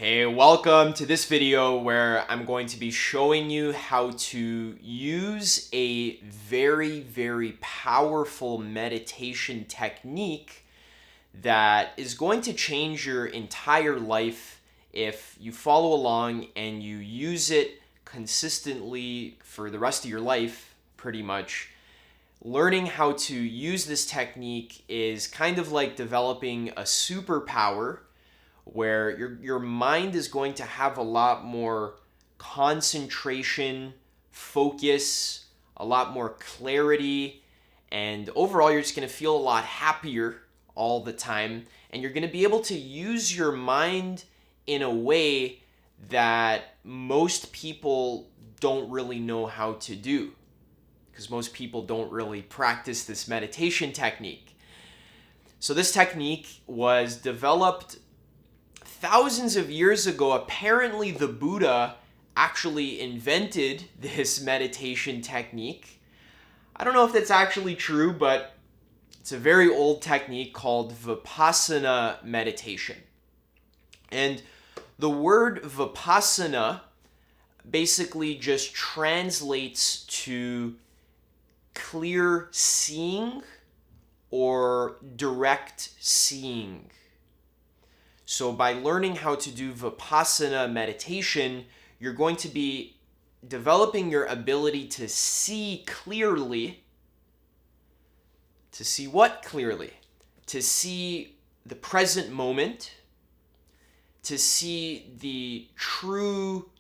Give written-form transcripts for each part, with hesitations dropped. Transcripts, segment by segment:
Hey, welcome to this video where I'm going to be showing you how to use a very powerful meditation technique that is going to change your entire life if you follow along and you use it consistently for the rest of your life, pretty much. Learning how to use this technique is kind of like developing a superpower where your mind is going to have a lot more concentration, focus, a lot more clarity, and overall you're just going to feel a lot happier all the time, and you're going to be able to use your mind in a way that most people don't really know how to do, because most people don't really practice this meditation technique. So this technique was developed thousands of years ago. Apparently, the Buddha actually invented this meditation technique. I don't know if that's actually true, but it's a very old technique called Vipassana meditation. And the word Vipassana basically just translates to clear seeing or direct seeing. So by learning how to do Vipassana meditation, you're going to be developing your ability to see clearly. To see what clearly? To see the present moment, to see the true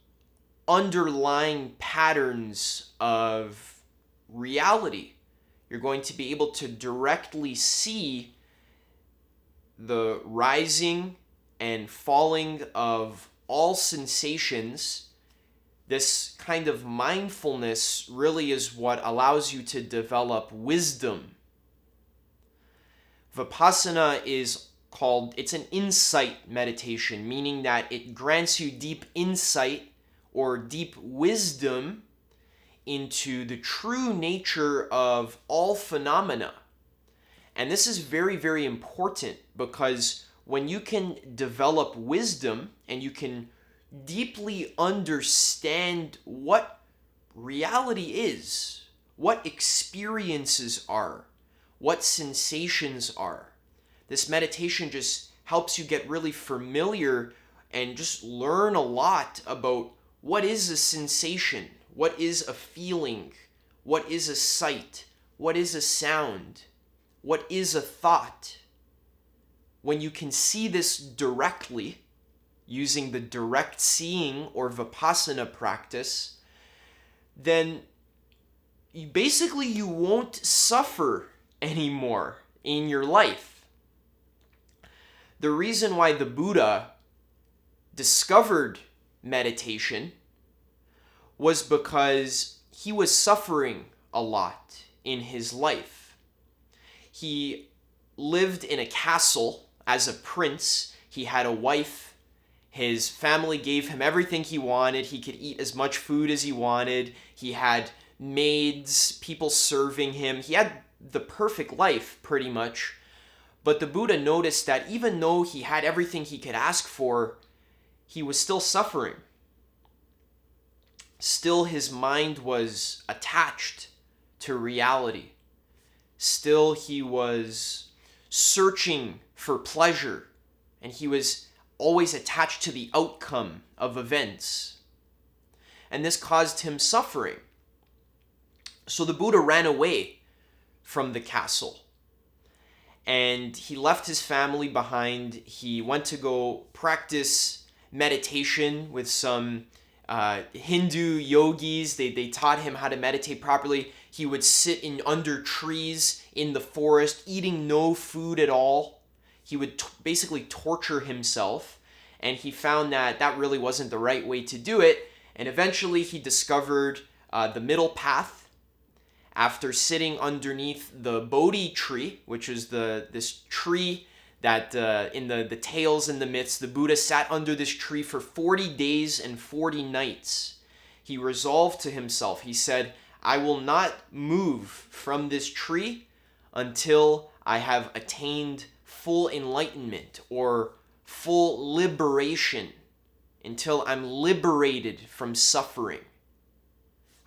underlying patterns of reality. You're going to be able to directly see the rising and falling of all sensations. This kind of mindfulness really is what allows you to develop wisdom. Vipassana it's an insight meditation, meaning that it grants you deep insight or deep wisdom into the true nature of all phenomena. And this is very important, because when you can develop wisdom and you can deeply understand what reality is, what experiences are, what sensations are, this meditation just helps you get really familiar and just learn a lot about what is a sensation, what is a feeling, what is a sight, what is a sound, what is a thought. When you can see this directly, using the direct seeing or Vipassana practice, then you won't suffer anymore in your life. The reason why the Buddha discovered meditation was because he was suffering a lot in his life. He lived in a castle as a prince. He had a wife. His family gave him everything he wanted. He could eat as much food as he wanted. He had maids, people serving him. He had the perfect life, pretty much. But the Buddha noticed that even though he had everything he could ask for, he was still suffering. Still, his mind was attached to reality. Still, he was searching for pleasure, and he was always attached to the outcome of events. And this caused him suffering. So the Buddha ran away from the castle, and he left his family behind. He went to go practice meditation with some Hindu yogis. They taught him how to meditate properly. He would sit under trees in the forest, eating no food at all. He would basically torture himself, and he found that really wasn't the right way to do it. And eventually he discovered the middle path after sitting underneath the Bodhi tree, which is this tree that in the tales and the myths, the Buddha sat under this tree for 40 days and 40 nights. He resolved to himself, he said, I will not move from this tree until I have attained full enlightenment or full liberation. until I'm liberated from suffering.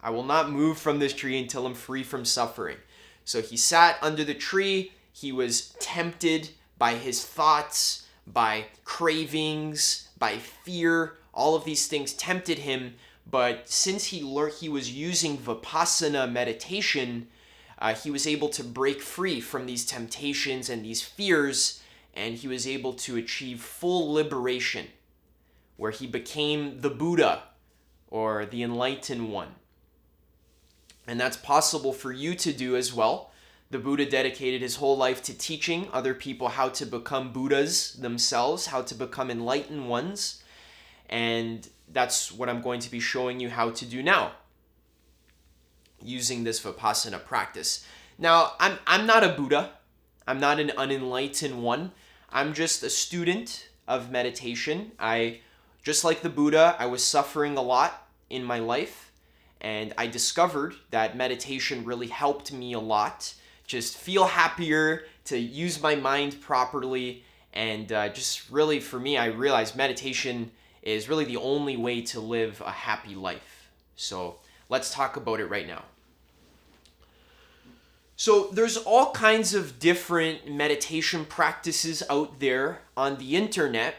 I will not move from this tree until I'm free from suffering. So he sat under the tree. He was tempted by his thoughts, by cravings, by fear. All of these things tempted him. But since he learned he was using Vipassana meditation, he was able to break free from these temptations and these fears, and he was able to achieve full liberation, where he became the Buddha, or the enlightened one. And that's possible for you to do as well. The Buddha dedicated his whole life to teaching other people how to become Buddhas themselves, how to become enlightened ones. And that's what I'm going to be showing you how to do now, using this Vipassana practice. Now, I'm not a Buddha. I'm not an unenlightened one. I'm just a student of meditation. Just like the Buddha, I was suffering a lot in my life. And I discovered that meditation really helped me a lot. Just feel happier, to use my mind properly. And just really, for me, I realized meditation is really the only way to live a happy life. So let's talk about it right now. So there's all kinds of different meditation practices out there on the internet.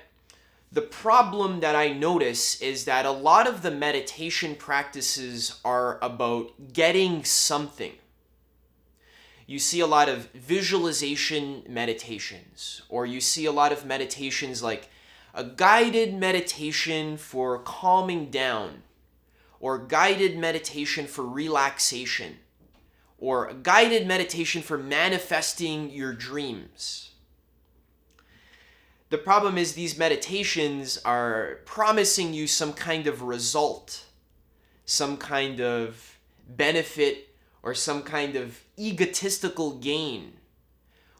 The problem that I notice is that a lot of the meditation practices are about getting something. You see a lot of visualization meditations, or you see a lot of meditations like a guided meditation for calming down, or guided meditation for relaxation, or a guided meditation for manifesting your dreams. The problem is these meditations are promising you some kind of result, some kind of benefit, or some kind of egotistical gain,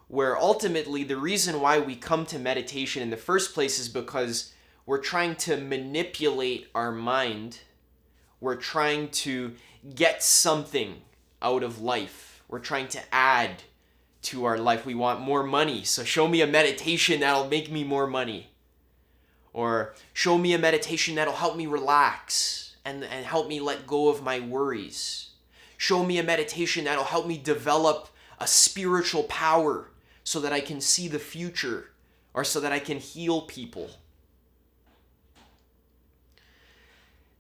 where ultimately the reason why we come to meditation in the first place is because we're trying to manipulate our mind. We're trying to get something out of life. We're trying to add to our life. We want more money, so show me a meditation that'll make me more money. Or show me a meditation that'll help me relax and help me let go of my worries. Show me a meditation that'll help me develop a spiritual power so that I can see the future, or so that I can heal people.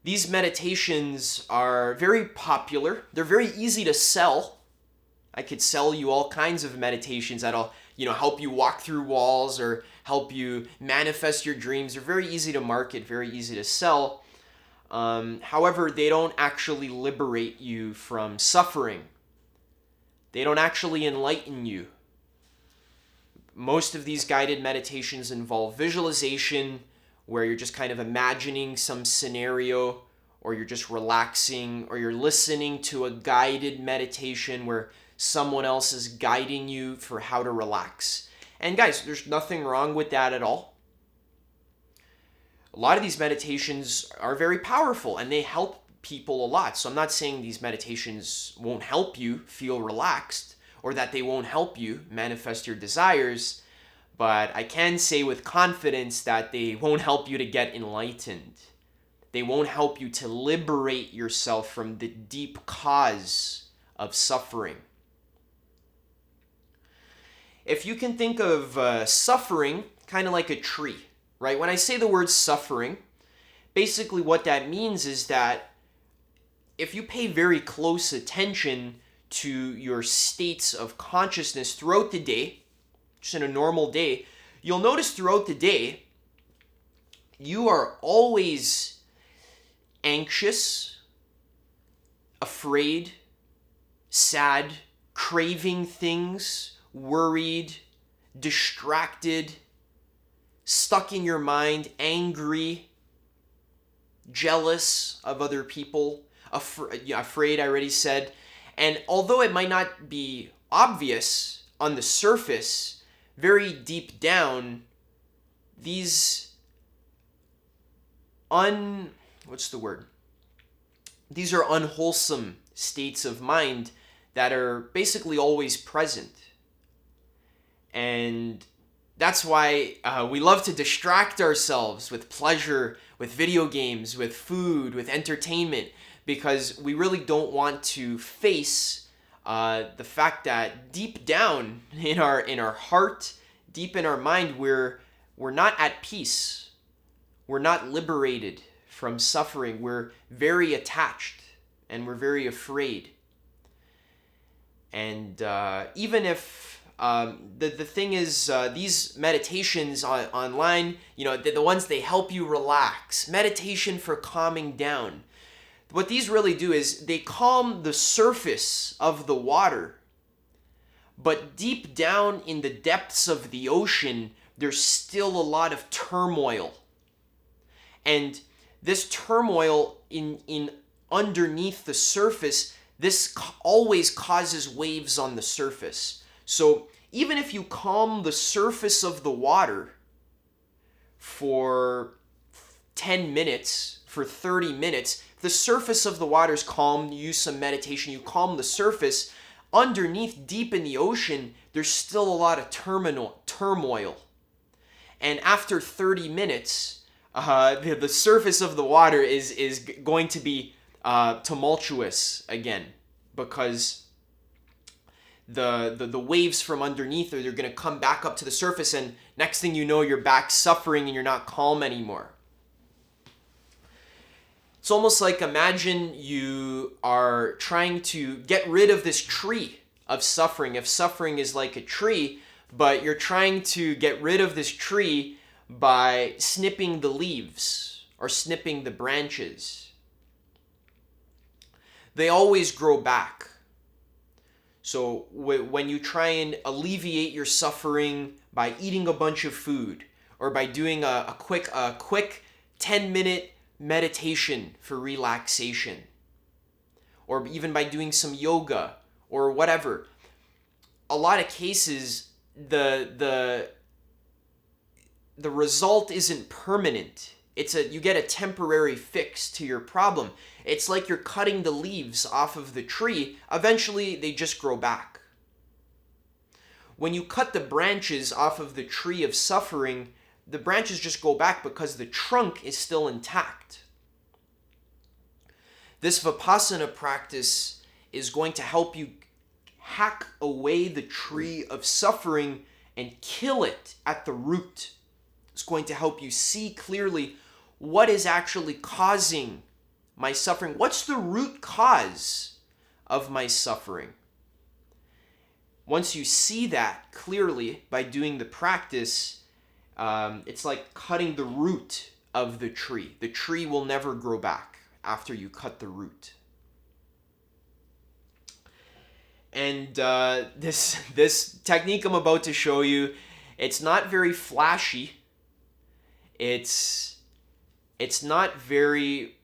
These meditations are very popular. They're very easy to sell. I could sell you all kinds of meditations that'll, help you walk through walls or help you manifest your dreams. They're very easy to market, very easy to sell. However, they don't actually liberate you from suffering. They don't actually enlighten you. Most of these guided meditations involve visualization, where you're just kind of imagining some scenario, or you're just relaxing, or you're listening to a guided meditation where someone else is guiding you for how to relax. And guys, there's nothing wrong with that at all. A lot of these meditations are very powerful and they help people a lot. So I'm not saying these meditations won't help you feel relaxed, or that they won't help you manifest your desires, but I can say with confidence that they won't help you to get enlightened. They won't help you to liberate yourself from the deep cause of suffering. If you can think of suffering kind of like a tree, right? When I say the word suffering, basically what that means is that if you pay very close attention to your states of consciousness throughout the day, just in a normal day, you'll notice throughout the day, you are always anxious, afraid, sad, craving things, worried, distracted, stuck in your mind, angry, jealous of other people, afraid, I already said. And although it might not be obvious on the surface, very deep down, these These are unwholesome states of mind that are basically always present. And That's why we love to distract ourselves with pleasure, with video games, with food, with entertainment, because we really don't want to face the fact that deep down in our heart, deep in our mind, we're not at peace. We're not liberated from suffering. We're very attached and we're very afraid. And even if the thing is, these meditations online, the ones they help you relax, meditation for calming down. What these really do is they calm the surface of the water, but deep down in the depths of the ocean, there's still a lot of turmoil. And this turmoil in underneath the surface, this always causes waves on the surface. So even if you calm the surface of the water for 10 minutes, for 30 minutes, if the surface of the water is calm, you use some meditation, you calm the surface, underneath, deep in the ocean, there's still a lot of turmoil. And after 30 minutes, the surface of the water is going to be tumultuous again, because the waves from underneath they're going to come back up to the surface, and next thing you know, you're back suffering and you're not calm anymore. It's almost like, imagine you are trying to get rid of this tree of suffering. If suffering is like a tree, but you're trying to get rid of this tree by snipping the leaves or snipping the branches. They always grow back. So when you try and alleviate your suffering by eating a bunch of food, or by doing a quick 10-minute meditation for relaxation, or even by doing some yoga or whatever, a lot of cases the result isn't permanent. You get a temporary fix to your problem. It's like you're cutting the leaves off of the tree. Eventually, they just grow back. When you cut the branches off of the tree of suffering, the branches just go back because the trunk is still intact. This Vipassana practice is going to help you hack away the tree of suffering and kill it at the root. It's going to help you see clearly what is actually causing my suffering. What's the root cause of my suffering? Once you see that clearly by doing the practice, it's like cutting the root of the tree. The tree will never grow back after you cut the root. And this technique I'm about to show you, it's not very flashy. It's not very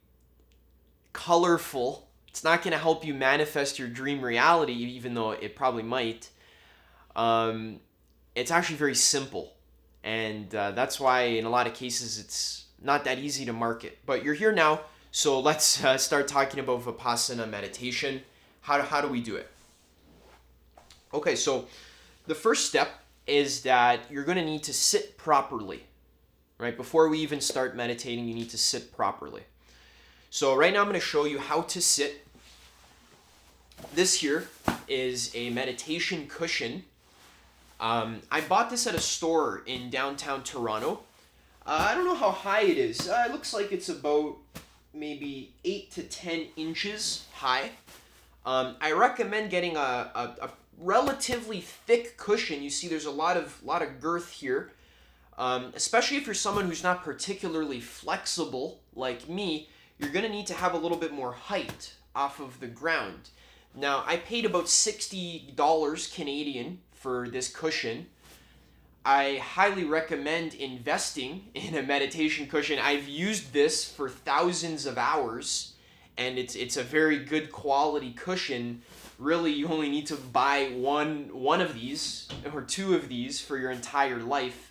colorful. It's not going to help you manifest your dream reality, even though it probably might. It's actually very simple. And that's why in a lot of cases it's not that easy to market. But you're here now, so let's start talking about Vipassana meditation. How do we do it? Okay, so the first step is that you're going to need to sit properly. Right? Before we even start meditating, you need to sit properly. So right now I'm going to show you how to sit. This here is a meditation cushion. I bought this at a store in downtown Toronto. I don't know how high it is. It looks like it's about maybe 8 to 10 inches high. I recommend getting a relatively thick cushion. You see there's a lot of girth here. Especially if you're someone who's not particularly flexible like me, you're going to need to have a little bit more height off of the ground. Now, I paid about $60 Canadian for this cushion. I highly recommend investing in a meditation cushion. I've used this for thousands of hours, and it's a very good quality cushion. Really, you only need to buy one of these or two of these for your entire life.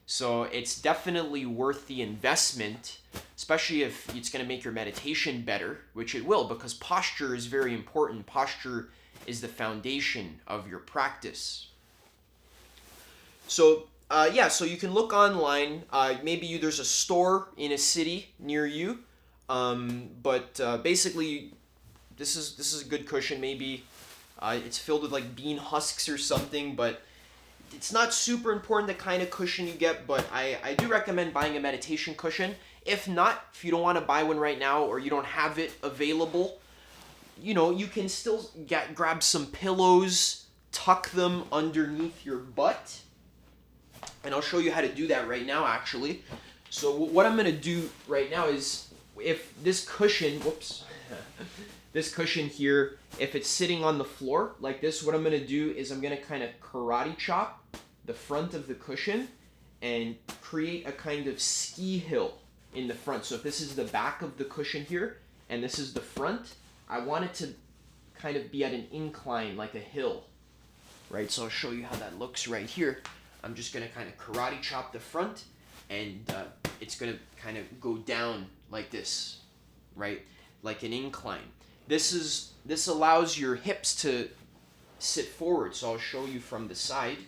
So it's definitely worth the investment, especially if it's going to make your meditation better, which it will, because posture is very important. Posture is the foundation of your practice. So Yeah, so you can look online. Maybe there's a store in a city near you. But basically, this is a good cushion. Maybe it's filled with like bean husks or something, but it's not super important the kind of cushion you get. But I do recommend buying a meditation cushion. If not, if you don't want to buy one right now or you don't have it available, you can still grab some pillows, tuck them underneath your butt. And I'll show you how to do that right now, actually. So what I'm going to do right now is, if this cushion, this cushion here, if it's sitting on the floor like this, what I'm going to do is I'm going to kind of karate chop the front of the cushion and create a kind of ski hill in the front. So if this is the back of the cushion here and this is the front, I want it to kind of be at an incline, like a hill, right? So I'll show you how that looks right here. I'm just going to kind of karate chop the front, and it's going to kind of go down like this, right? Like an incline. This allows your hips to sit forward. So I'll show you from the side.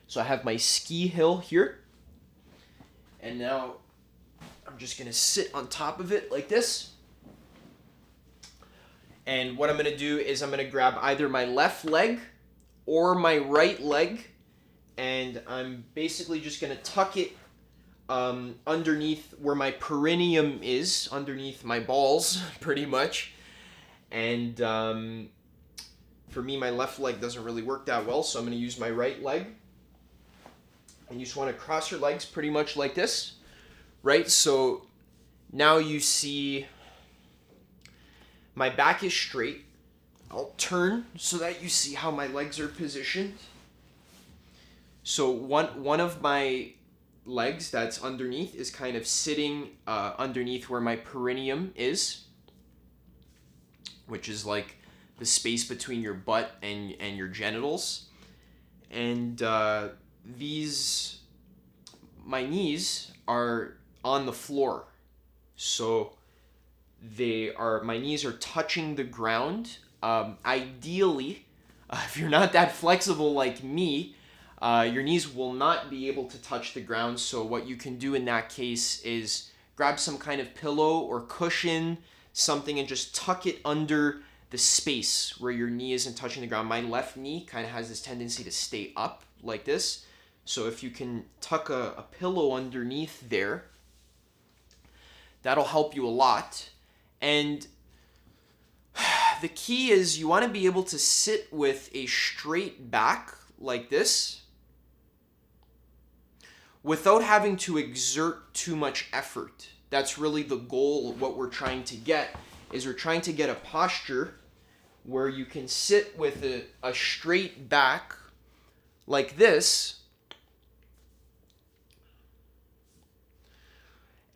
So I have my ski hill here. And now I'm just going to sit on top of it like this. And what I'm going to do is I'm going to grab either my left leg or my right leg, and I'm basically just going to tuck it underneath where my perineum is, underneath my balls, pretty much. And for me, my left leg doesn't really work that well, so I'm going to use my right leg. And you just want to cross your legs pretty much like this, right? So now you see my back is straight. I'll turn so that you see how my legs are positioned. So one of my legs that's underneath is kind of sitting underneath where my perineum is, which is like the space between your butt and your genitals. And my knees are on the floor. So my knees are touching the ground. Ideally, if you're not that flexible like me, your knees will not be able to touch the ground. So what you can do in that case is grab some kind of pillow or cushion, something, and just tuck it under the space where your knee isn't touching the ground. My left knee kind of has this tendency to stay up like this. So if you can tuck a pillow underneath there, that'll help you a lot. And the key is you want to be able to sit with a straight back like this without having to exert too much effort. That's really the goal. What we're trying to get is we're trying to get a posture where you can sit with a straight back like this,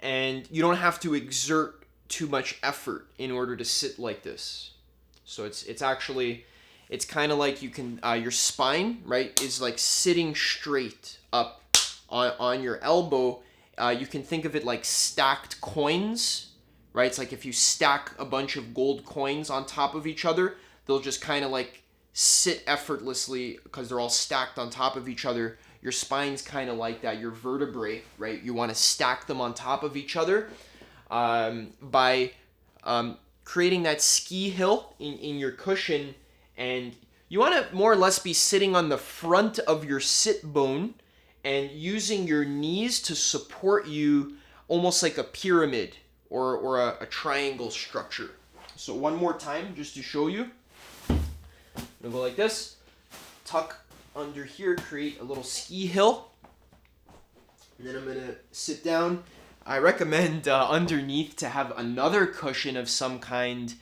and you don't have to exert too much effort in order to sit like this. So it's kind of like you can your spine, right, is like sitting straight up on your elbow. You can think of it like stacked coins, right? It's like if you stack a bunch of gold coins on top of each other, they'll just kind of like sit effortlessly because they're all stacked on top of each other. Your spine's kind of like that. Your vertebrae, right? You want to stack them on top of each other by creating that ski hill in your cushion. And you want to more or less be sitting on the front of your sit bone and using your knees to support you, almost like a pyramid or a triangle structure. So one more time, just to show you. I'm going to go like this. Tuck under here, create a little ski hill. And then I'm going to sit down. I recommend underneath to have another cushion of some kind.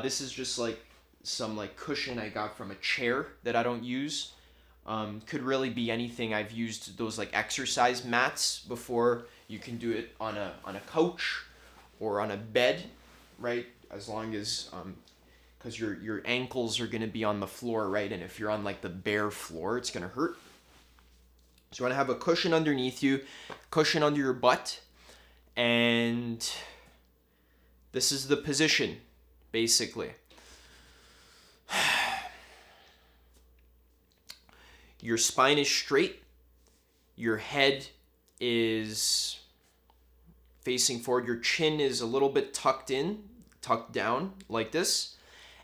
This is just like some like cushion I got from a chair that I don't use. Could really be anything. I've used those like exercise mats before. You can do it on a couch or on a bed, right? As long as because your ankles are going to be on the floor, right? And if you're on like the bare floor, it's going to hurt. So you want to have a cushion underneath you, cushion under your butt, and this is the position, basically. Your spine is straight. Your head is facing forward. Your chin is a little bit tucked down like this.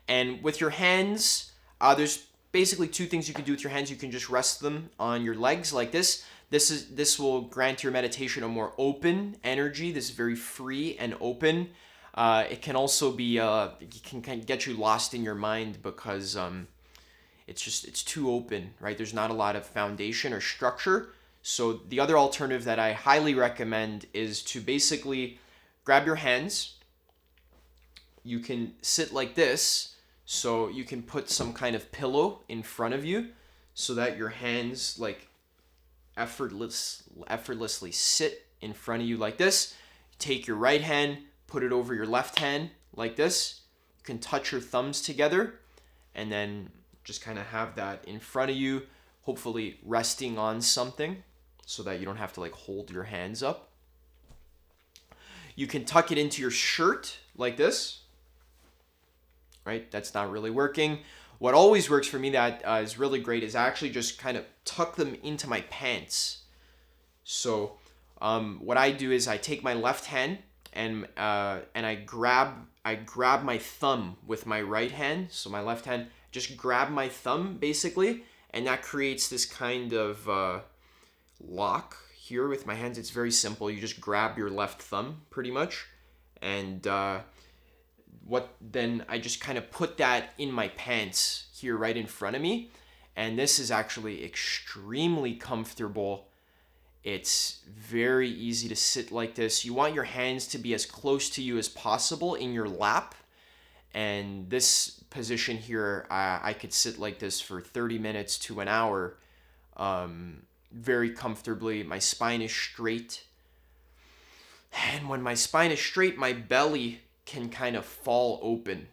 And with your hands, there's basically two things you can do with your hands. You can just rest them on your legs like this. This will grant your meditation a more open energy. This is very free and open. It can also be it can get you lost in your mind because it's too open, right? There's not a lot of foundation or structure. So the other alternative that I highly recommend is to basically grab your hands. You can sit like this, so you can put some kind of pillow in front of you so that your hands like effortlessly sit in front of you like this. Take your right hand, put it over your left hand like this. You can touch your thumbs together and then just kind of have that in front of you, hopefully resting on something so that you don't have to like hold your hands up. You can tuck it into your shirt like this, right? That's not really working. What always works for me that is really great is I actually just kind of tuck them into my pants. So what I do is I take my left hand and I grab my thumb with my right hand. So my left hand, just grab my thumb basically, and that creates this kind of lock here with my hands. It's very simple. You just grab your left thumb pretty much, and then I just kind of put that in my pants here right in front of me, and this is actually extremely comfortable. It's very easy to sit like this. You want your hands to be as close to you as possible in your lap, and this position here, I could sit like this for 30 minutes to an hour very comfortably. My spine is straight, and when my spine is straight, my belly can kind of fall open.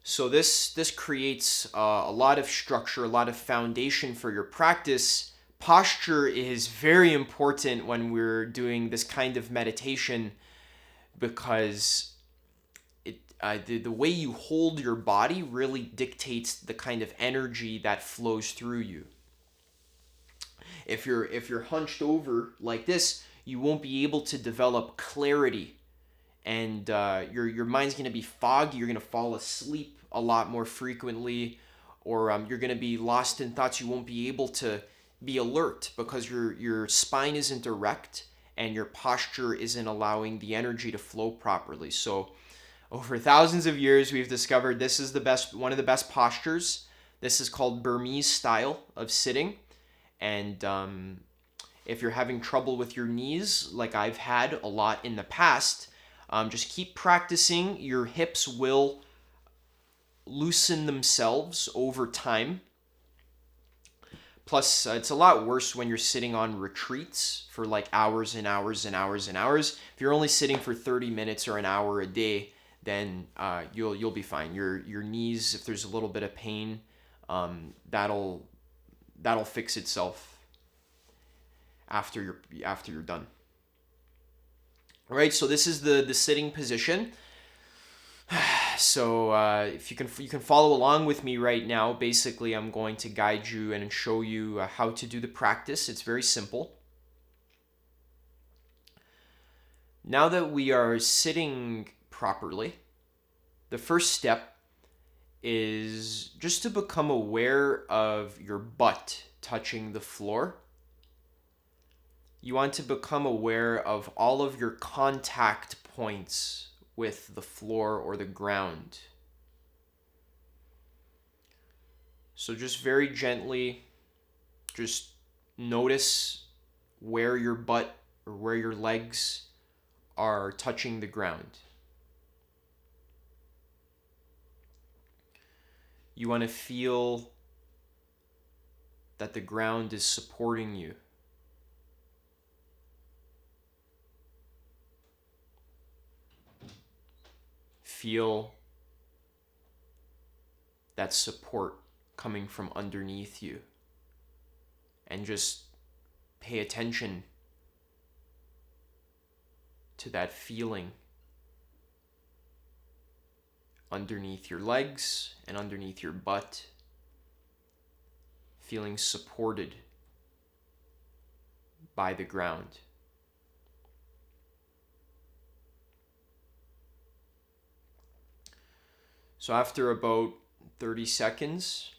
So this creates a lot of structure, a lot of foundation for your practice. Posture is very important when we're doing this kind of meditation because the way you hold your body really dictates the kind of energy that flows through you. If you're hunched over like this, you won't be able to develop clarity, and your mind's going to be foggy. You're going to fall asleep a lot more frequently, or you're going to be lost in thoughts. You won't be able to be alert because your spine isn't erect and your posture isn't allowing the energy to flow properly. So over thousands of years, we've discovered this is one of the best postures. This is called Burmese style of sitting. And if you're having trouble with your knees, like I've had a lot in the past, just keep practicing. Your hips will loosen themselves over time. Plus, it's a lot worse when you're sitting on retreats for like hours and hours and hours and hours. If you're only sitting for 30 minutes or an hour a day, then you'll be fine. Your knees, if there's a little bit of pain, that'll fix itself after you're done. All right, so this is the sitting position. So if you can follow along with me right now, basically I'm going to guide you and show you how to do the practice. It's very simple. Now that we are sitting properly, the first step is just to become aware of your butt touching the floor. You want to become aware of all of your contact points with the floor or the ground. So just very gently, just notice where your butt or where your legs are touching the ground. You want to feel that the ground is supporting you. Feel that support coming from underneath you, and just pay attention to that feeling underneath your legs and underneath your butt. feeling supported by the ground. So after about 30 seconds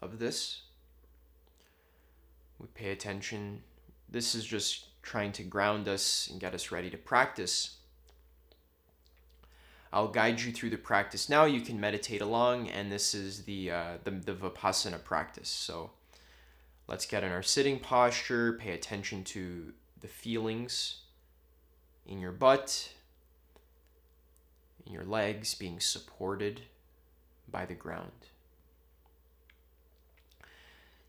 of this, we pay attention. This is just trying to ground us and get us ready to practice. I'll guide you through the practice now. You can meditate along, and this is the Vipassana practice. So let's get in our sitting posture. Pay attention to the feelings in your butt, in your legs being supported by the ground.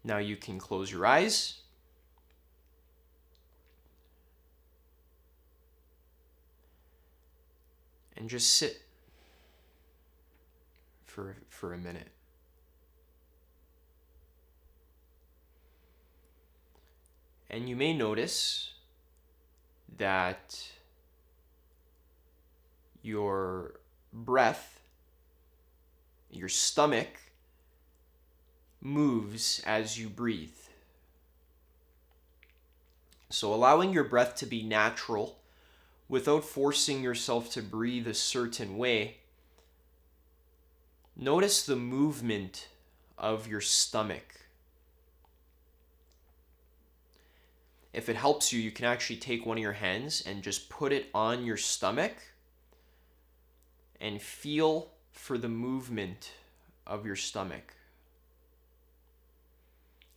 Now you can close your eyes. And just sit for a minute. And you may notice that your breath, your stomach, moves as you breathe. So allowing your breath to be natural without forcing yourself to breathe a certain way, notice the movement of your stomach. If it helps you, you can actually take one of your hands and just put it on your stomach and feel for the movement of your stomach.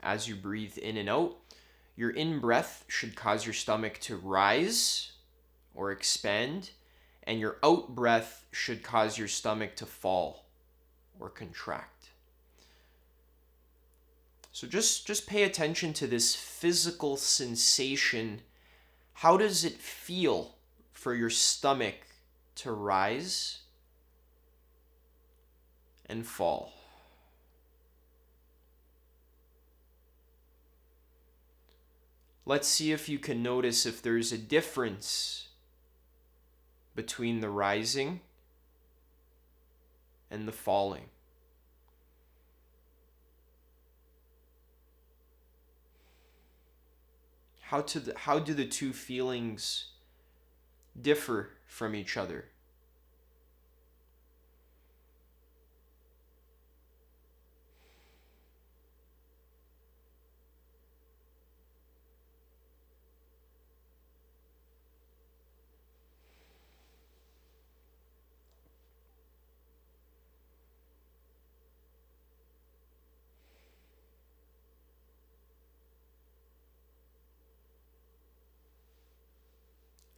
As you breathe in and out, your in-breath should cause your stomach to rise or expand, and your out-breath should cause your stomach to fall or contract. So just pay attention to this physical sensation. How does it feel for your stomach to rise and fall? Let's see if you can notice if there's a difference between the rising and the falling. How do the two feelings differ from each other?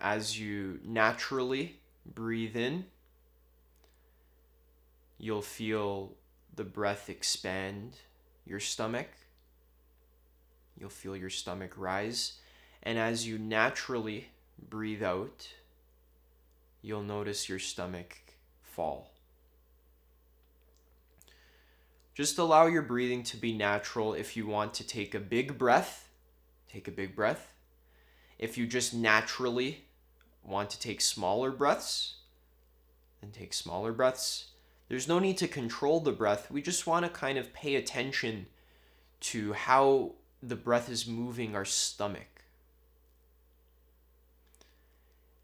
As you naturally breathe in, you'll feel the breath expand your stomach. You'll feel your stomach rise. And as you naturally breathe out, you'll notice your stomach fall. Just allow your breathing to be natural. If you want to take a big breath, take a big breath. If you just naturally want to take smaller breaths, then take smaller breaths. There's no need to control the breath. We just want to kind of pay attention to how the breath is moving our stomach.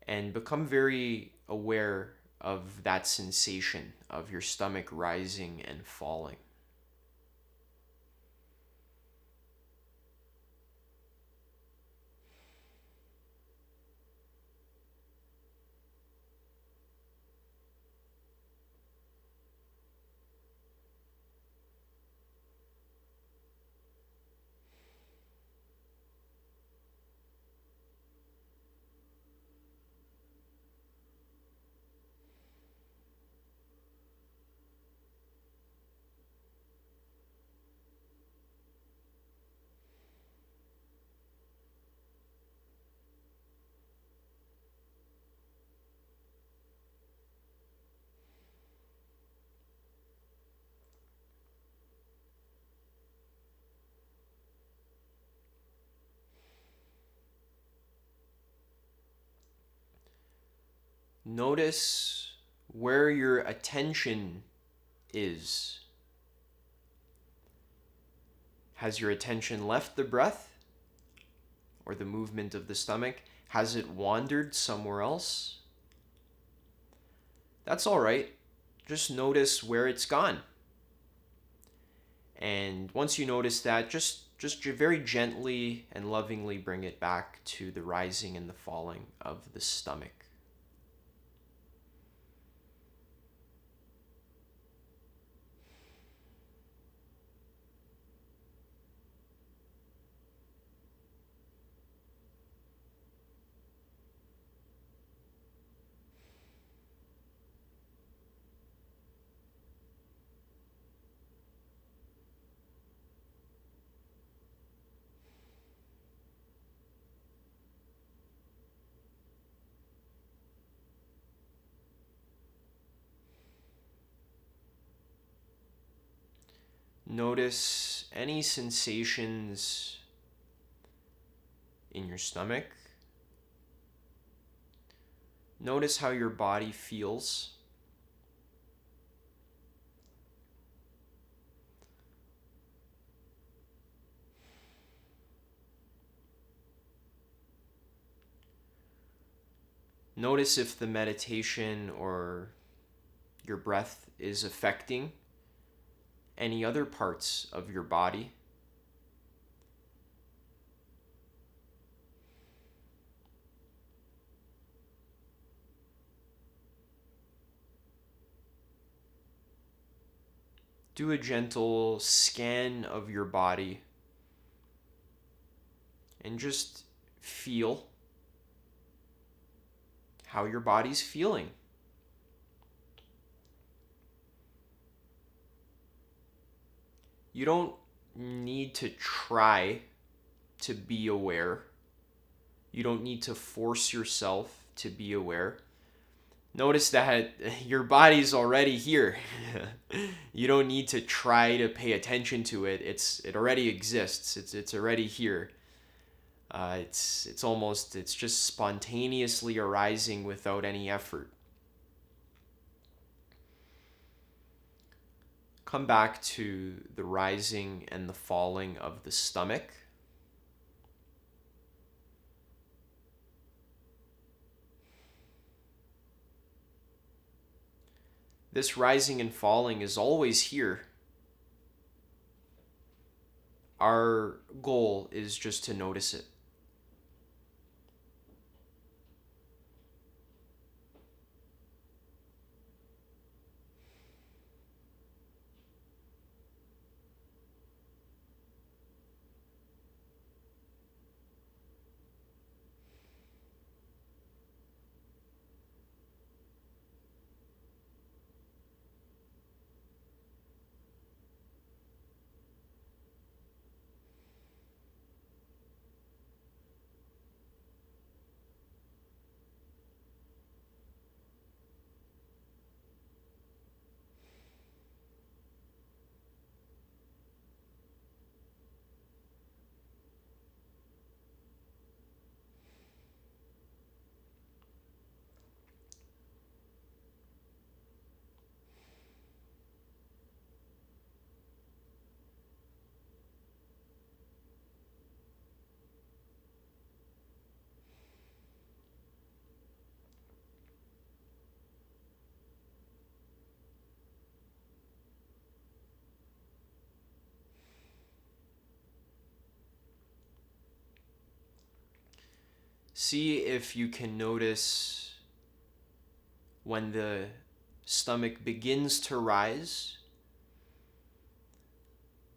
And become very aware of that sensation of your stomach rising and falling. Notice where your attention is Has your attention left the breath or the movement of the stomach? Has it wandered somewhere else? That's all right. Just notice where it's gone. And once you notice that, just very gently and lovingly bring it back to the rising and the falling of the stomach. Notice any sensations in your stomach. Notice how your body feels. Notice if the meditation or your breath is affecting any other parts of your body. Do a gentle scan of your body and just feel how your body's feeling. You don't need to try to be aware. You don't need to force yourself to be aware. Notice that your body's already here. You don't need to try to pay attention to it. It already exists. It's already here. It's just spontaneously arising without any effort. Come back to the rising and the falling of the stomach. This rising and falling is always here. Our goal is just to notice it. See if you can notice when the stomach begins to rise,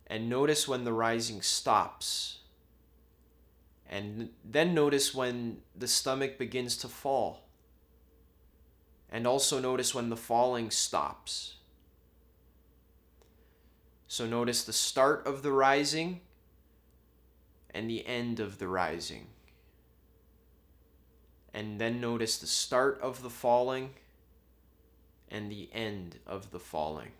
and notice when the rising stops, and then notice when the stomach begins to fall, and also notice when the falling stops. So notice the start of the rising and the end of the rising. And then notice the start of the falling and the end of the falling.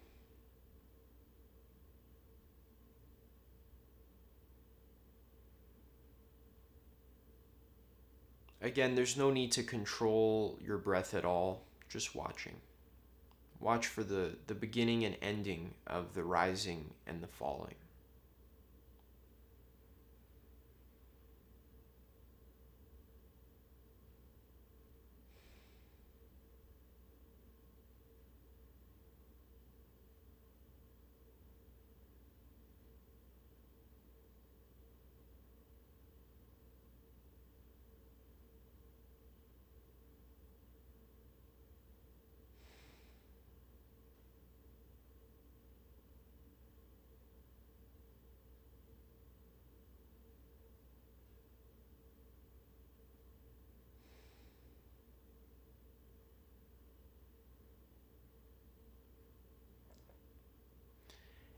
Again, there's no need to control your breath at all, just watching. Watch for the beginning and ending of the rising and the falling.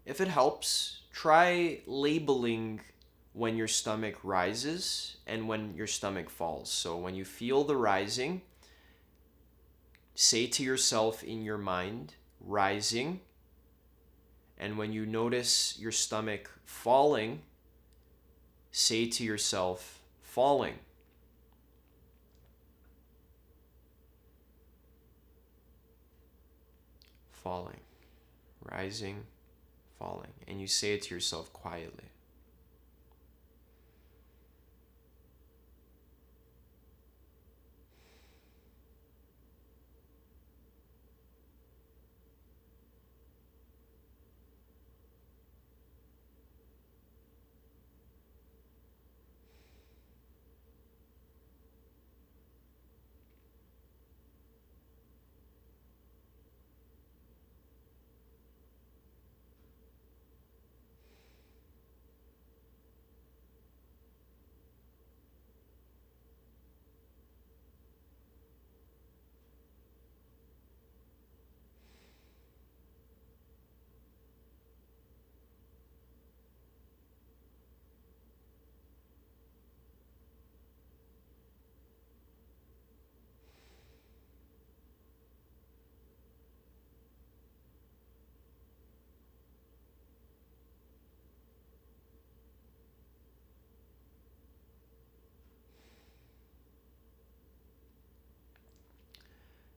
If it helps, try labeling when your stomach rises and when your stomach falls. So when you feel the rising, say to yourself in your mind, rising. And when you notice your stomach falling, say to yourself, falling. Falling, rising, falling. And you say it to yourself quietly.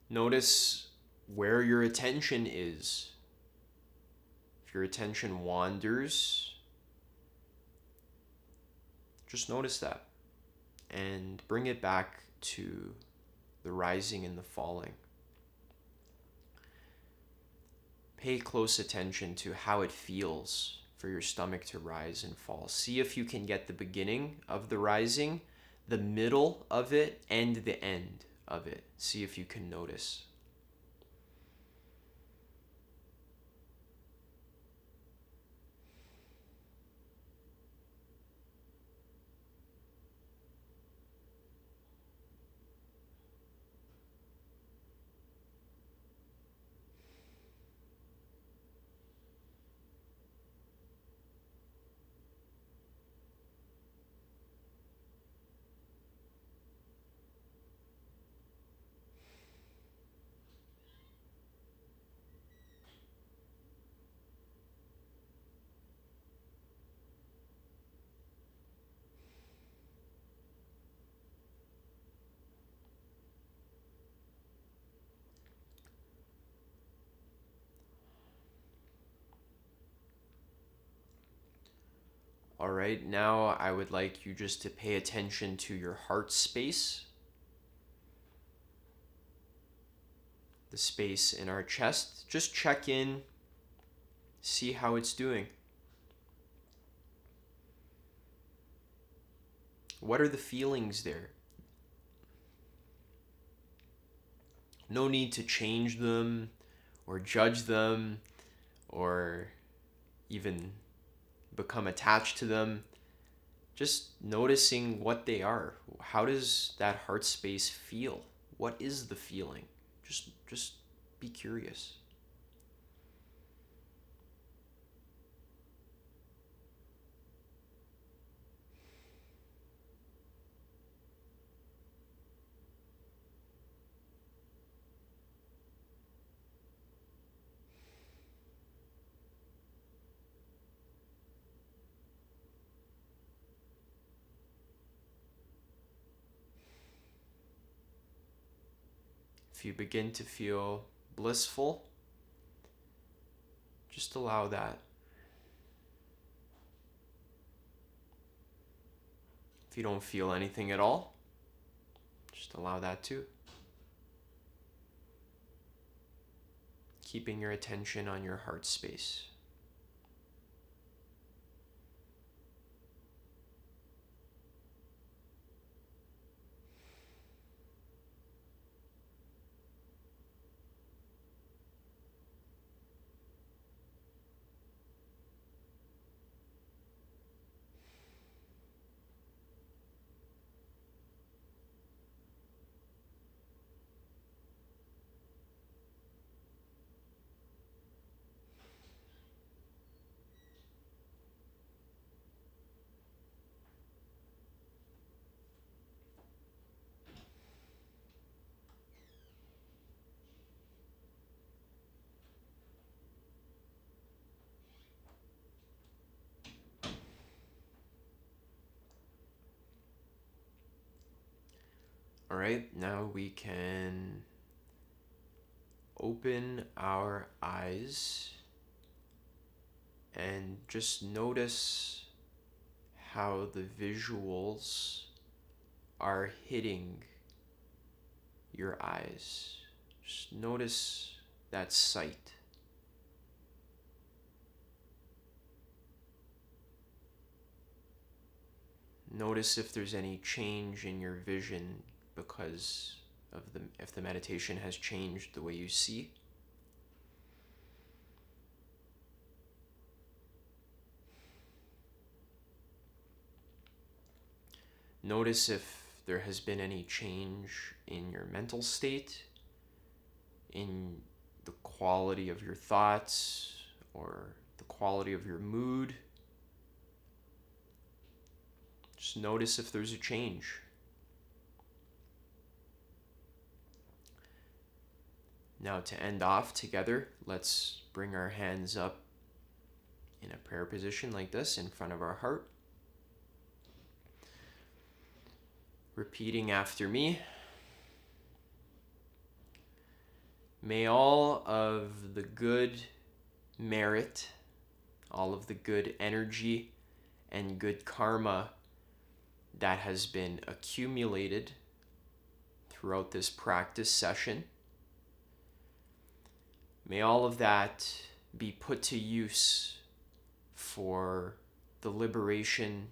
Notice where your attention is. If your attention wanders, just notice that and bring it back to the rising and the falling. Pay close attention to how it feels for your stomach to rise and fall. See if you can get the beginning of the rising, the middle of it, and the end of it. See if you can notice. All right, now I would like you just to pay attention to your heart space, the space in our chest. Just check in, see how it's doing. What are the feelings there? No need to change them or judge them or even become attached to them. Just noticing what they are. How does that heart space feel? What is the feeling? Just be curious. If you begin to feel blissful, just allow that. If you don't feel anything at all, just allow that too. Keeping your attention on your heart space. All right, now we can open our eyes and just notice how the visuals are hitting your eyes. Just notice that sight. Notice if there's any change in your vision because of if the meditation has changed the way you see. Notice if there has been any change in your mental state, in the quality of your thoughts, or the quality of your mood. Just notice if there's a change. Now, to end off together, let's bring our hands up in a prayer position like this in front of our heart. Repeating after me. May all of the good merit, all of the good energy and good karma that has been accumulated throughout this practice session, may all of that be put to use for the liberation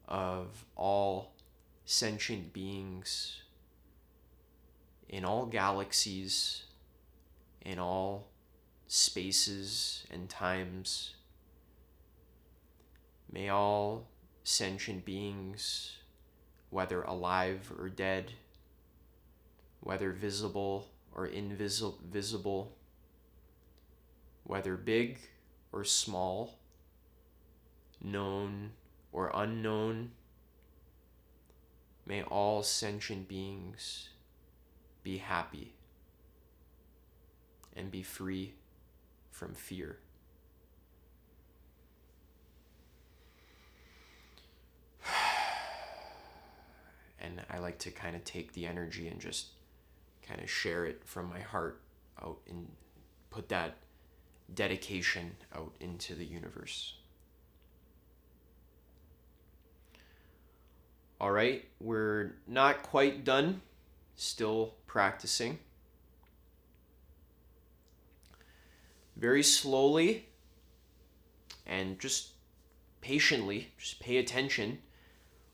of all sentient beings in all galaxies, in all spaces and times. May all sentient beings, whether alive or dead, whether visible or invisible, whether big or small, known or unknown, may all sentient beings be happy and be free from fear. And I like to kind of take the energy and just kind of share it from my heart out and put that dedication out into the universe. All right, we're not quite done, still practicing. Very slowly and just patiently, just pay attention.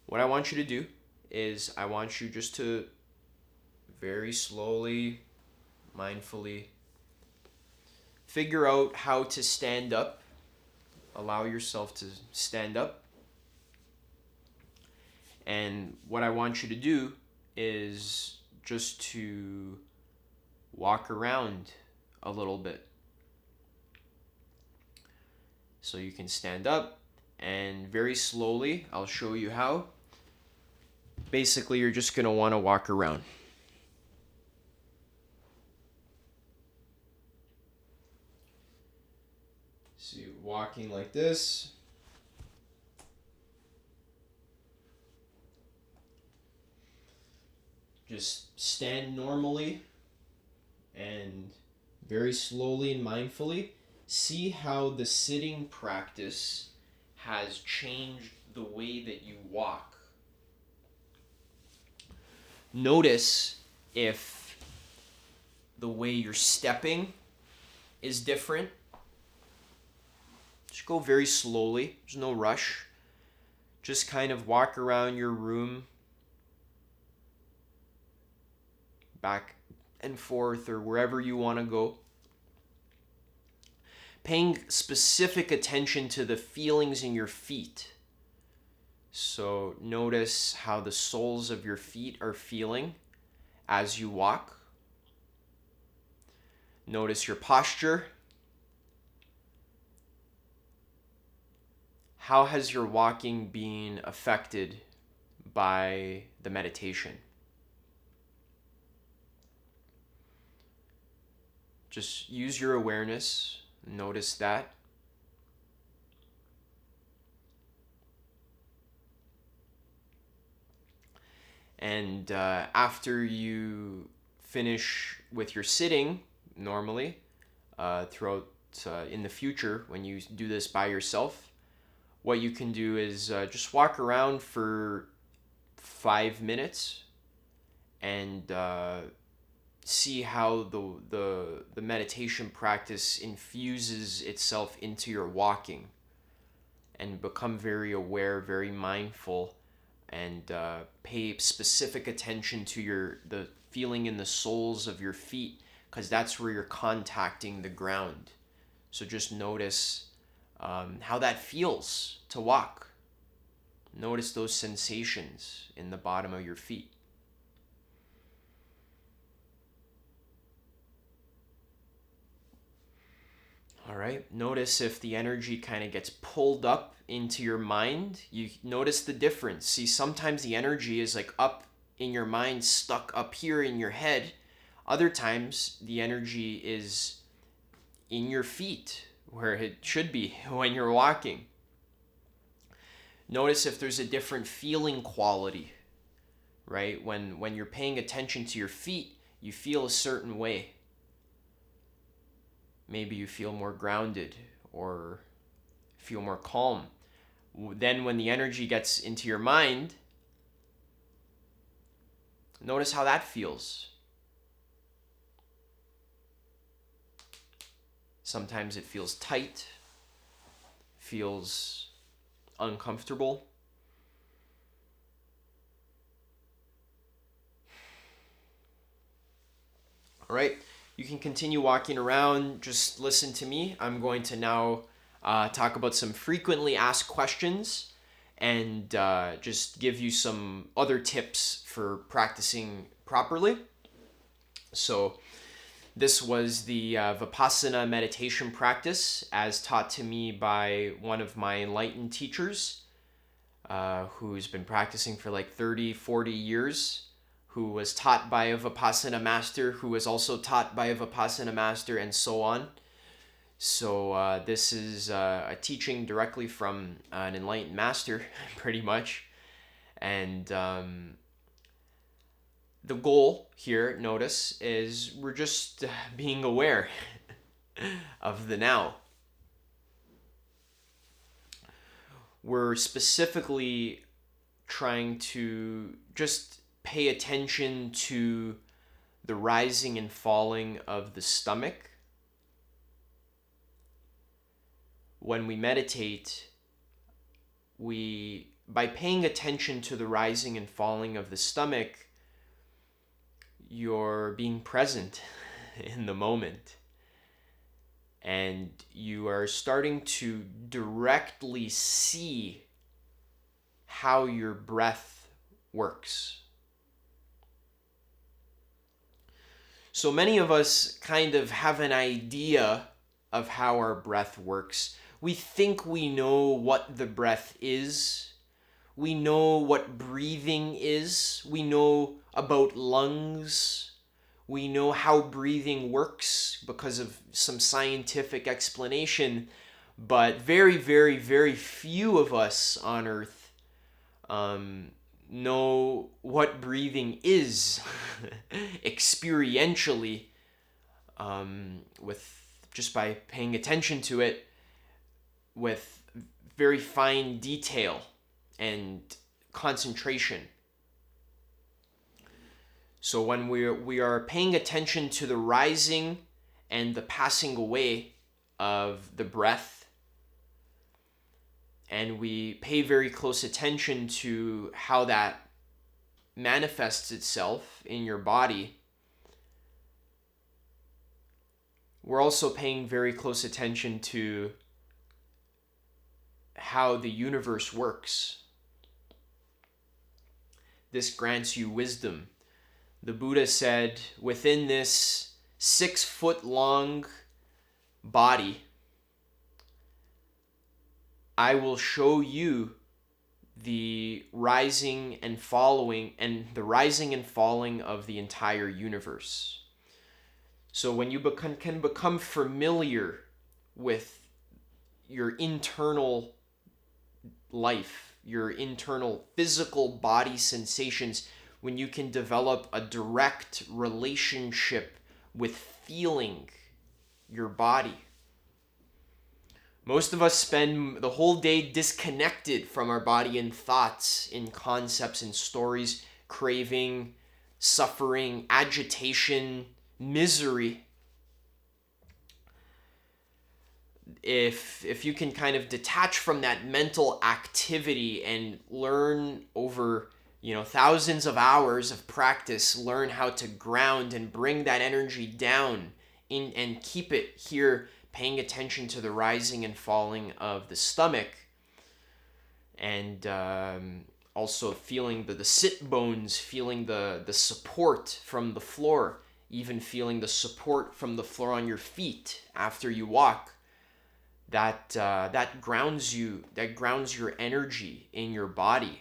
What I want you to do is I want you just to very slowly, mindfully figure out how to stand up. Allow yourself to stand up. And what I want you to do is just to walk around a little bit. So you can stand up, and very slowly, I'll show you how. Basically, you're just going to want to walk around. So you're walking like this. Just stand normally and very slowly and mindfully see how the sitting practice has changed the way that you walk. Notice if the way you're stepping is different. Just go very slowly. There's no rush. Just kind of walk around your room, back and forth, or wherever you want to go. Paying specific attention to the feelings in your feet. So notice how the soles of your feet are feeling as you walk. Notice your posture. How has your walking been affected by the meditation? Just use your awareness. Notice that. And after you finish with your sitting, normally, throughout in the future, when you do this by yourself, what you can do is just walk around for 5 minutes and see how the meditation practice infuses itself into your walking, and become very aware, very mindful, and pay specific attention to the feeling in the soles of your feet, because that's where you're contacting the ground. So just notice how that feels to walk. Notice those sensations in the bottom of your feet. All right, notice if the energy kind of gets pulled up into your mind. You notice the difference. See, sometimes the energy is like up in your mind, stuck up here in your head. Other times the energy is in your feet, where it should be when you're walking. Notice if there's a different feeling quality, right? When you're paying attention to your feet, you feel a certain way. Maybe you feel more grounded or feel more calm. Then when the energy gets into your mind, notice how that feels. Sometimes it feels tight, feels uncomfortable. All right, you can continue walking around. Just listen to me. I'm going to now talk about some frequently asked questions and just give you some other tips for practicing properly. So this was the Vipassana meditation practice as taught to me by one of my enlightened teachers who's been practicing for like 30, 40 years, who was taught by a Vipassana master, who was also taught by a Vipassana master, and so on. So this is a teaching directly from an enlightened master, pretty much. And the goal here, notice, is we're just being aware of the now. We're specifically trying to just pay attention to the rising and falling of the stomach. When we meditate, by paying attention to the rising and falling of the stomach, you're being present in the moment. And you are starting to directly see how your breath works. So many of us kind of have an idea of how our breath works. We think we know what the breath is. We know what breathing is. We know about lungs. We know how breathing works because of some scientific explanation. But very, very, very few of us on Earth know what breathing is experientially, with just by paying attention to it with very fine detail and concentration. So when we are paying attention to the rising and the passing away of the breath, and we pay very close attention to how that manifests itself in your body, we're also paying very close attention to how the universe works. This grants you wisdom. The Buddha said, within this 6-foot-long body, I will show you the rising and falling of the entire universe. So when you can become familiar with your internal life, your internal physical body sensations, when you can develop a direct relationship with feeling your body. Most of us spend the whole day disconnected from our body in thoughts, in concepts, in stories, craving, suffering, agitation, misery. If you can kind of detach from that mental activity and learn over, thousands of hours of practice, learn how to ground and bring that energy down in and keep it here, paying attention to the rising and falling of the stomach, and also feeling the sit bones, feeling the support from the floor, even feeling the support from the floor on your feet after you walk. That grounds you, that grounds your energy in your body.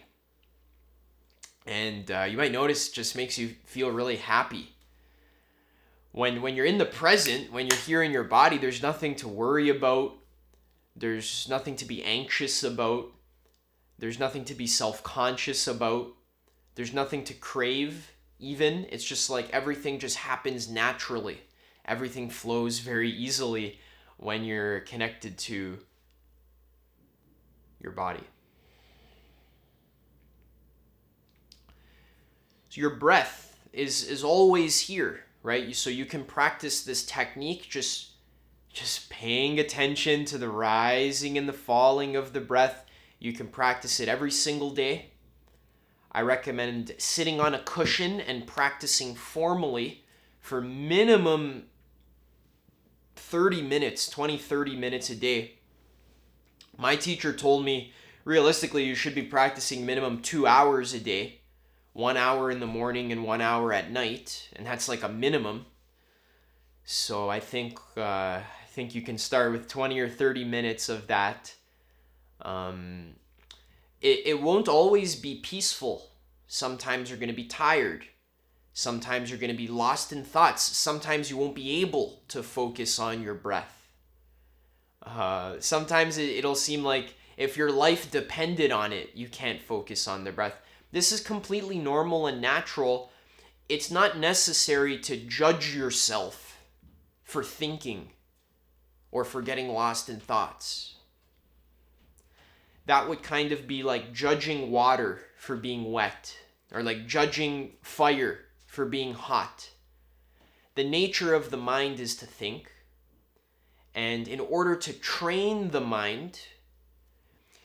And you might notice it just makes you feel really happy. When you're in the present, when you're here in your body, there's nothing to worry about. There's nothing to be anxious about. There's nothing to be self-conscious about. There's nothing to crave even. It's just like everything just happens naturally. Everything flows very easily when you're connected to your body. So your breath is always here, right? So you can practice this technique just paying attention to the rising and the falling of the breath. You can practice it every single day. I recommend sitting on a cushion and practicing formally for minimum 30 minutes, 30 minutes a day. My teacher told me, realistically, you should be practicing minimum 2 hours a day, 1 hour in the morning and 1 hour at night, and that's like a minimum. So I think you can start with 20 or 30 minutes of that. It won't always be peaceful. Sometimes you're going to be tired. Sometimes you're going to be lost in thoughts. Sometimes you won't be able to focus on your breath. Sometimes it'll seem like if your life depended on it, you can't focus on the breath. This is completely normal and natural. It's not necessary to judge yourself for thinking or for getting lost in thoughts. That would kind of be like judging water for being wet, or like judging fire for being hot. The nature of the mind is to think, and in order to train the mind,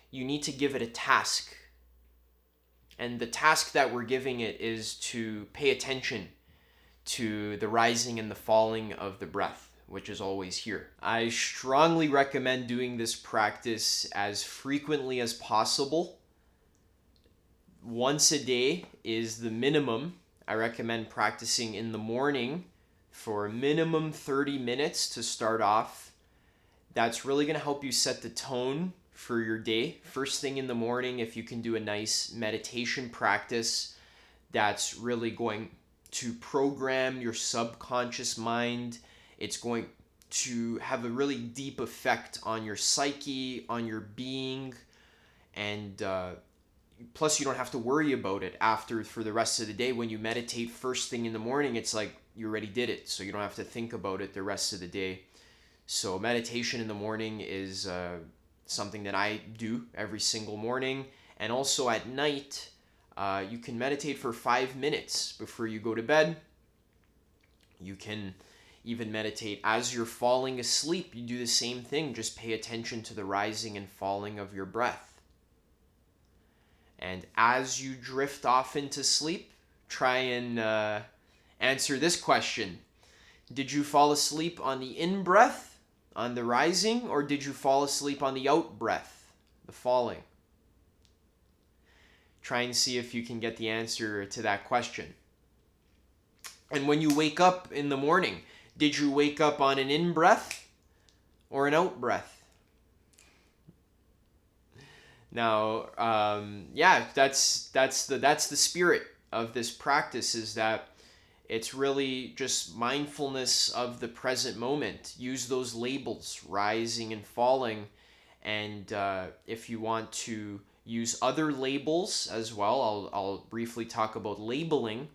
you need to give it a task. And the task that we're giving it is to pay attention to the rising and the falling of the breath, which is always here. I strongly recommend doing this practice as frequently as possible. Once a day is the minimum. I recommend practicing in the morning for minimum 30 minutes to start off. That's really going to help you set the tone for your day. First thing in the morning, if you can do a nice meditation practice, that's really going to program your subconscious mind. It's going to have a really deep effect on your psyche, on your being, and plus you don't have to worry about it after for the rest of the day. When you meditate first thing in the morning, it's like you already did it, so you don't have to think about it the rest of the day. So meditation in the morning is something that I do every single morning. And also at night, you can meditate for 5 minutes before you go to bed. You can even meditate as you're falling asleep. You do the same thing. Just pay attention to the rising and falling of your breath. And as you drift off into sleep, try and answer this question. Did you fall asleep on the in-breath, on the rising, or did you fall asleep on the out-breath, the falling? Try and see if you can get the answer to that question. And when you wake up in the morning, did you wake up on an in-breath or an out-breath? Now, that's the spirit of this practice, is that it's really just mindfulness of the present moment. Use those labels, rising and falling, and if you want to use other labels as well. I'll briefly talk about labeling.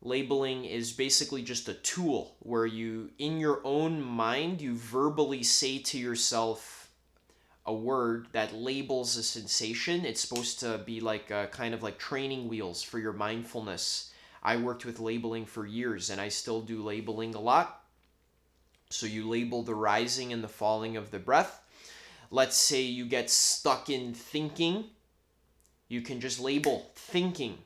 Labeling is basically just a tool where you, in your own mind, you verbally say to yourself a word that labels a sensation. It's supposed to be like kind of like training wheels for your mindfulness. I worked with labeling for years, and I still do labeling a lot. So you label the rising and the falling of the breath. Let's say you get stuck in thinking. You can just label thinking.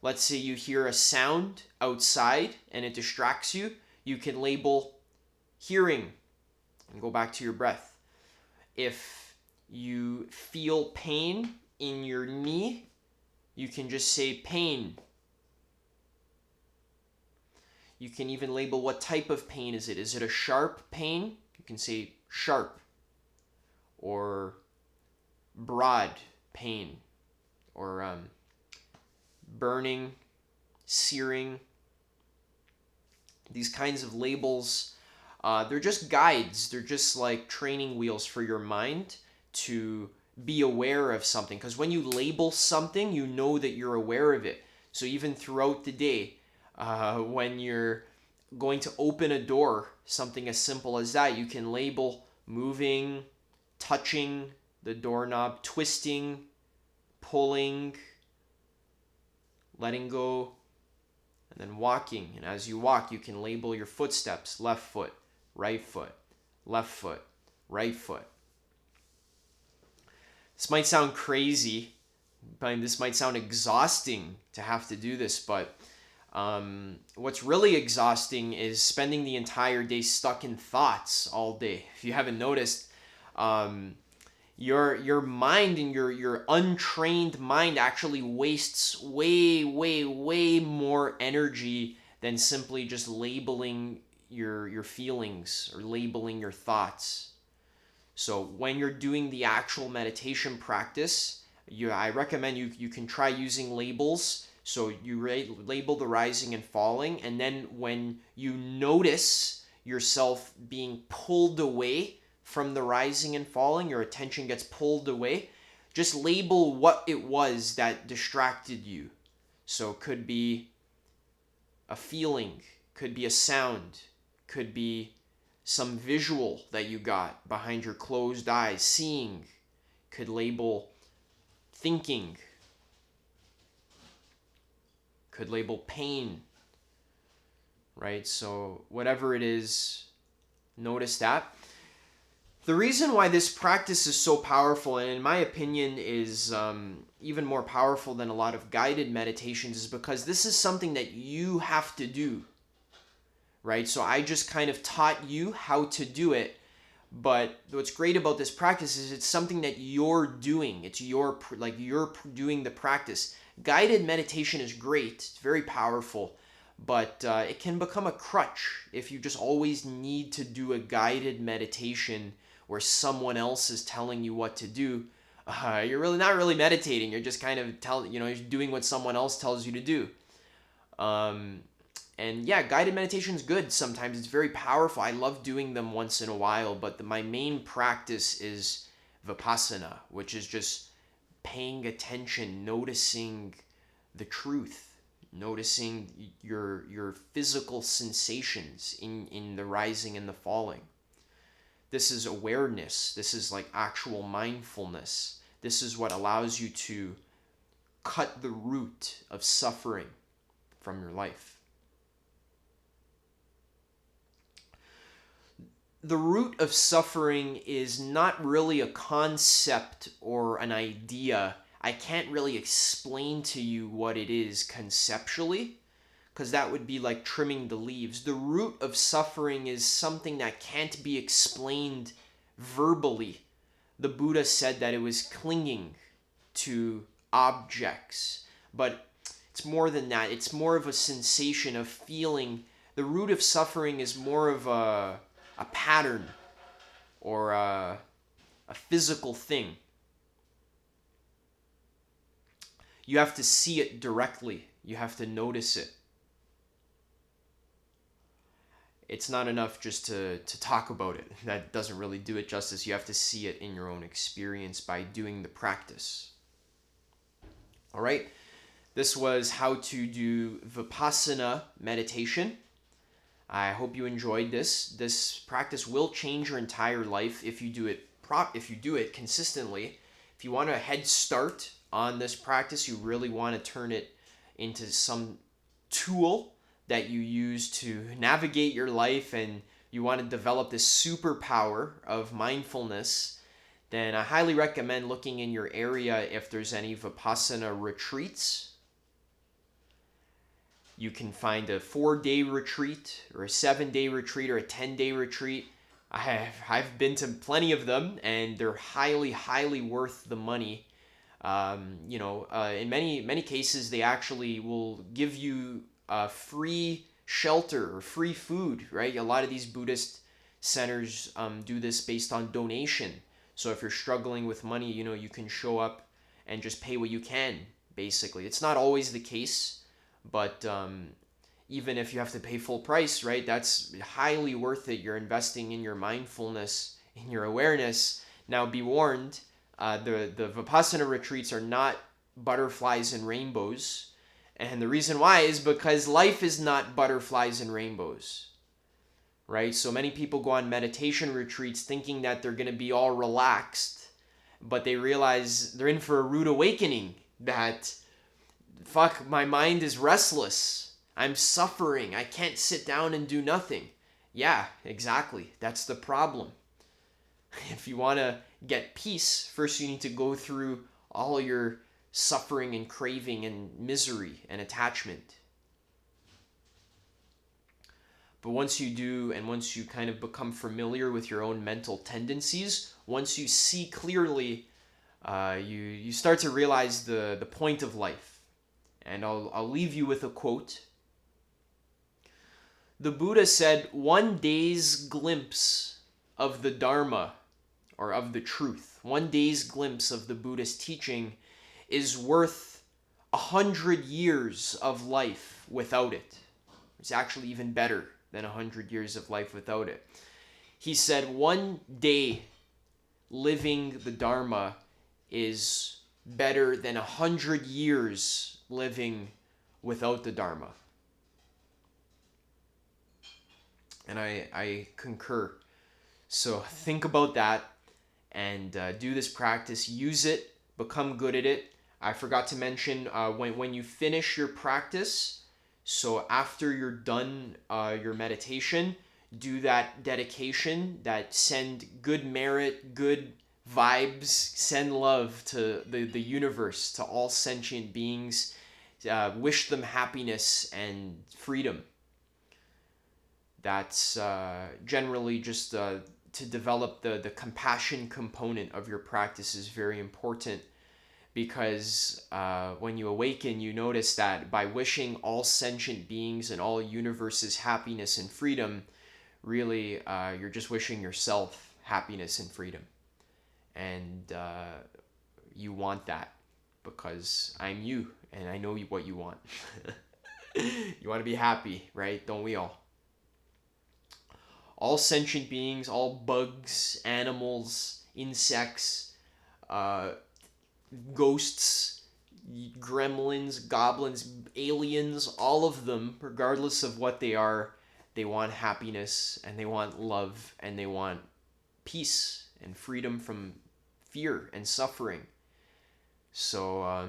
Let's say you hear a sound outside and it distracts you. You can label hearing and go back to your breath. If you feel pain in your knee, you can just say pain. You can even label what type of pain is it. Is it a sharp pain? You can say sharp. Or broad pain. Or burning, searing. These kinds of labels, they're just guides. They're just like training wheels for your mind to be aware of something. Because when you label something, you know that you're aware of it. So even throughout the day, when you're going to open a door, something as simple as that, you can label moving, touching the doorknob, twisting, pulling, letting go, and then walking. And as you walk, you can label your footsteps: left foot, right foot, left foot, right foot. This might sound crazy, but this might sound exhausting to have to do this, but what's really exhausting is spending the entire day stuck in thoughts all day. If you haven't noticed, your mind and your untrained mind actually wastes way more energy than simply just labeling your feelings or labeling your thoughts. So when you're doing the actual meditation practice, I recommend you can try using labels. So you label the rising and falling, and then when you notice yourself being pulled away from the rising and falling, your attention gets pulled away, just label what it was that distracted you. So it could be a feeling, could be a sound, could be some visual that you got behind your closed eyes, seeing. Could label thinking. Could label pain, right? So whatever it is, notice that. The reason why this practice is so powerful, and in my opinion is even more powerful than a lot of guided meditations, is because this is something that you have to do, right? So I just kind of taught you how to do it, but what's great about this practice is it's something that you're doing. It's you're doing the practice. Guided meditation is great. It's very powerful, but it can become a crutch if you just always need to do a guided meditation where someone else is telling you what to do. You're really not really meditating. You're just kind of you're doing what someone else tells you to do. And yeah, guided meditation is good sometimes. It's very powerful. I love doing them once in a while, but my main practice is Vipassana, which is just paying attention, noticing the truth, noticing your physical sensations in the rising and the falling. This is awareness. This is like actual mindfulness. This is what allows you to cut the root of suffering from your life. The root of suffering is not really a concept or an idea. I can't really explain to you what it is conceptually, because that would be like trimming the leaves. The root of suffering is something that can't be explained verbally. The Buddha said that it was clinging to objects, but it's more than that. It's more of a sensation of feeling. The root of suffering is more of a pattern or a physical thing. You have to see it directly. You have to notice it. it's not enough just to talk about it. That doesn't really do it justice. You have to see it in your own experience by doing the practice. All right, this was how to do Vipassana meditation. I hope you enjoyed this. This practice will change your entire life if you do it consistently. If you want a head start on this practice, you really want to turn it into some tool that you use to navigate your life, and you want to develop this superpower of mindfulness, then I highly recommend looking in your area if there's any Vipassana retreats. You can find a 4-day retreat or a 7-day retreat or a 10-day retreat. I've been to plenty of them, and they're highly worth the money. In many cases, they actually will give you free shelter or free food, right? A lot of these Buddhist centers do this based on donation. So if you're struggling with money, you can show up and just pay what you can, basically. It's not always the case, but even if you have to pay full price, right, that's highly worth it. You're investing in your mindfulness, in your awareness. Now, be warned, the Vipassana retreats are not butterflies and rainbows. And the reason why is because life is not butterflies and rainbows, right? So many people go on meditation retreats thinking that they're going to be all relaxed, but they realize they're in for a rude awakening, that, fuck, my mind is restless. I'm suffering. I can't sit down and do nothing. Yeah, exactly. That's the problem. If you want to get peace, first you need to go through all your suffering and craving and misery and attachment. But once you do, and once you kind of become familiar with your own mental tendencies, once you see clearly, you start to realize the point of life. And I'll leave you with a quote. The Buddha said, "One day's glimpse of the Dharma, or of the truth, one day's glimpse of the Buddhist teaching is worth 100 years of life without it." It's actually even better than 100 years of life without it. He said, one day living the Dharma is better than 100 years living without the Dharma. And I concur. So think about that, and do this practice. Use it. Become good at it. I forgot to mention, when you finish your practice, so after you're done your meditation, do that dedication, that send good merit, good vibes, send love to the universe, to all sentient beings, wish them happiness and freedom. That's generally just to develop the compassion component of your practice is very important. Because when you awaken, you notice that by wishing all sentient beings and all universes happiness and freedom, really you're just wishing yourself happiness and freedom. And you want that because I'm you and I know what you want. You want to be happy, right? Don't we all? All sentient beings, all bugs, animals, insects, ghosts, gremlins, goblins, aliens, all of them, regardless of what they are, they want happiness and they want love and they want peace and freedom from fear and suffering. So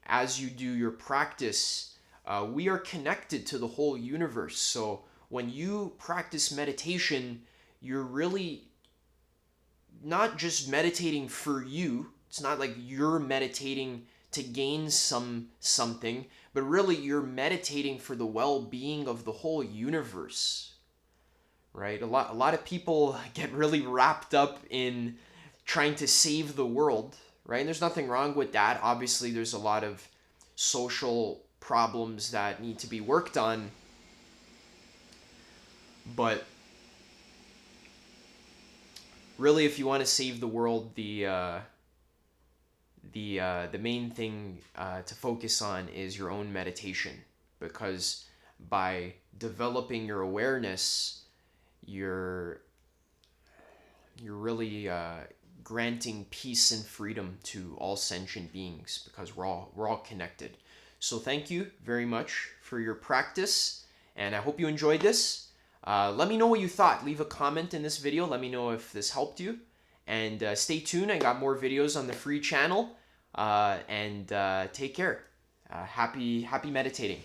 as you do your practice, we are connected to the whole universe. So when you practice meditation, you're really not just meditating for you. It's not like you're meditating to gain something, but really you're meditating for the well-being of the whole universe, right? A lot of people get really wrapped up in trying to save the world, right? And there's nothing wrong with that. Obviously, there's a lot of social problems that need to be worked on, but really, if you want to save the world, the main thing to focus on is your own meditation, because by developing your awareness, you're really granting peace and freedom to all sentient beings, because we're all connected. So thank you very much for your practice, and I hope you enjoyed this. Let me know what you thought. Leave a comment in this video. Let me know if this helped you. And stay tuned. I got more videos on the free channel. And take care. Happy meditating.